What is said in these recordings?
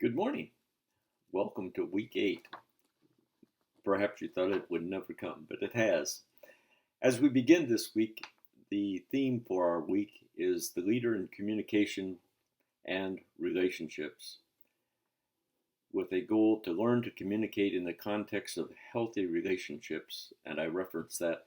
Good morning. Welcome to week 8. Perhaps you thought it would never come, but it has. As we begin this week, the theme for our week is the leader in communication and relationships, with a goal to learn to communicate in the context of healthy relationships. And I reference that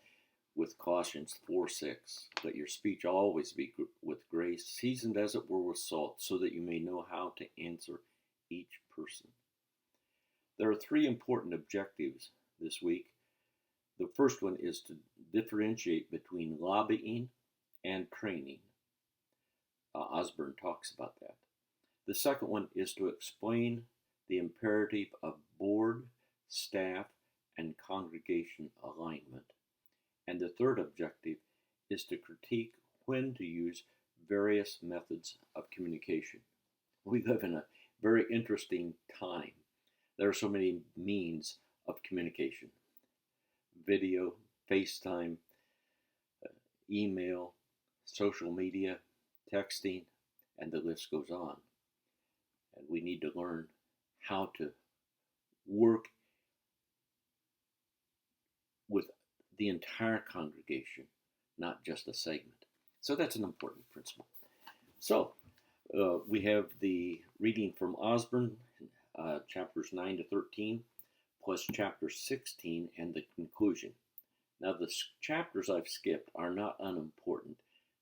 with Colossians 4:6. Let your speech always be with grace, seasoned as it were with salt, so that you may know how to answer each person. There are 3 important objectives this week. The first one is to differentiate between lobbying and training. Osborne talks about that. The second one is to explain the imperative of board, staff, and congregation alignment. And the third objective is to critique when to use various methods of communication. We live in a very interesting time. There are so many means of communication: video, FaceTime, email, social media, texting, and the list goes on. And we need to learn how to work with the entire congregation, not just a segment. So that's an important principle. So we have the reading from Osborne, chapters 9 to 13, plus chapter 16 and the conclusion. Now, the chapters I've skipped are not unimportant.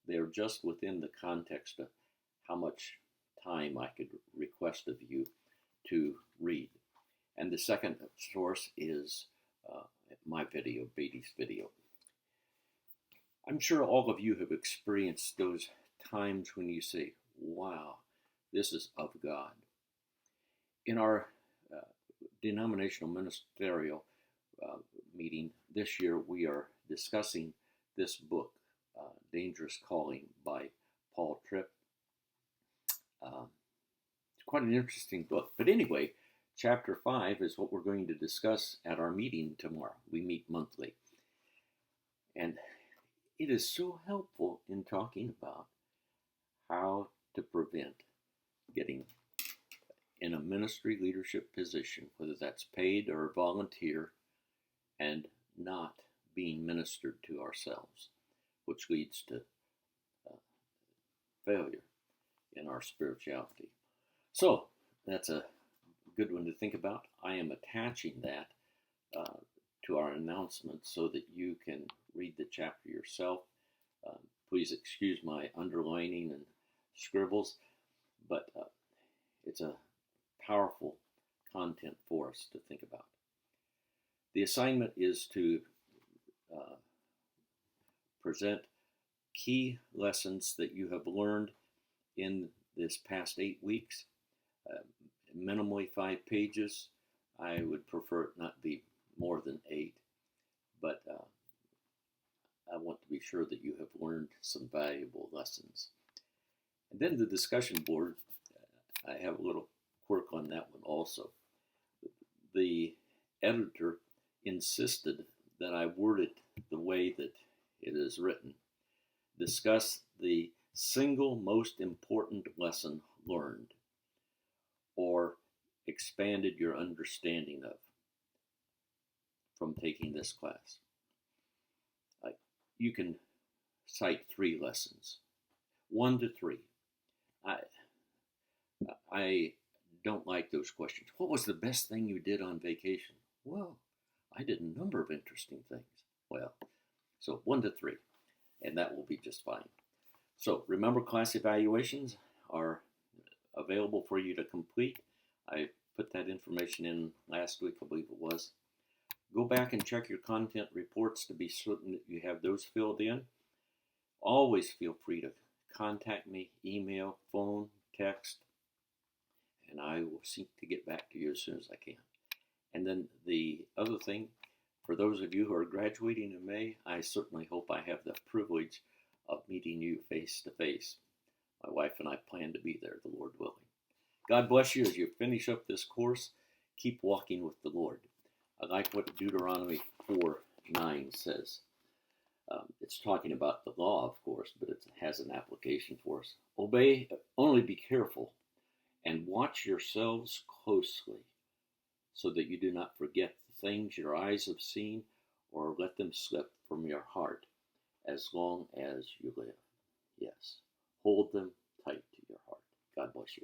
They're just within the context of how much time I could request of you to read. And the second source is my video, Beatty's video. I'm sure all of you have experienced those times when you say, wow, this is of God. In our denominational ministerial meeting this year, we are discussing this book, Dangerous Calling by Paul Tripp. It's quite an interesting book. But anyway, chapter 5 is what we're going to discuss at our meeting tomorrow. We meet monthly. And it is so helpful in talking about how to prevent getting in a ministry leadership position, whether that's paid or volunteer, and not being ministered to ourselves, which leads to failure in our spirituality. So that's a good one to think about. I am attaching that to our announcement so that you can read the chapter yourself. Please excuse my underlining and scribbles, but it's a powerful content for us to think about. The assignment is to present key lessons that you have learned in this past 8 weeks, minimally 5 pages. I would prefer it not be more than 8, but I want to be sure that you have learned some valuable lessons. And then the discussion board, I have a little quirk on that one also. The editor insisted that I word it the way that it is written. Discuss the single most important lesson learned or expanded your understanding of from taking this class. You can cite 3 lessons, 1 to 3. I don't like those questions. What was the best thing you did on vacation? Well, I did a number of interesting things. Well, so 1 to 3, and that will be just fine. So remember, class evaluations are available for you to complete. I put that information in last week, I believe it was. Go back and check your content reports to be certain that you have those filled in. Always feel free to contact me, email, phone, text, and I will seek to get back to you as soon as I can. And then the other thing, for those of you who are graduating in May, I certainly hope I have the privilege of meeting you face to face. My wife and I plan to be there, the Lord willing. God bless you as you finish up this course. Keep walking with the Lord. I like what Deuteronomy 4:9 says. It's talking about the law, of course, but it has an application for us. Obey, only be careful and watch yourselves closely, so that you do not forget the things your eyes have seen or let them slip from your heart as long as you live. Yes, hold them tight to your heart. God bless you.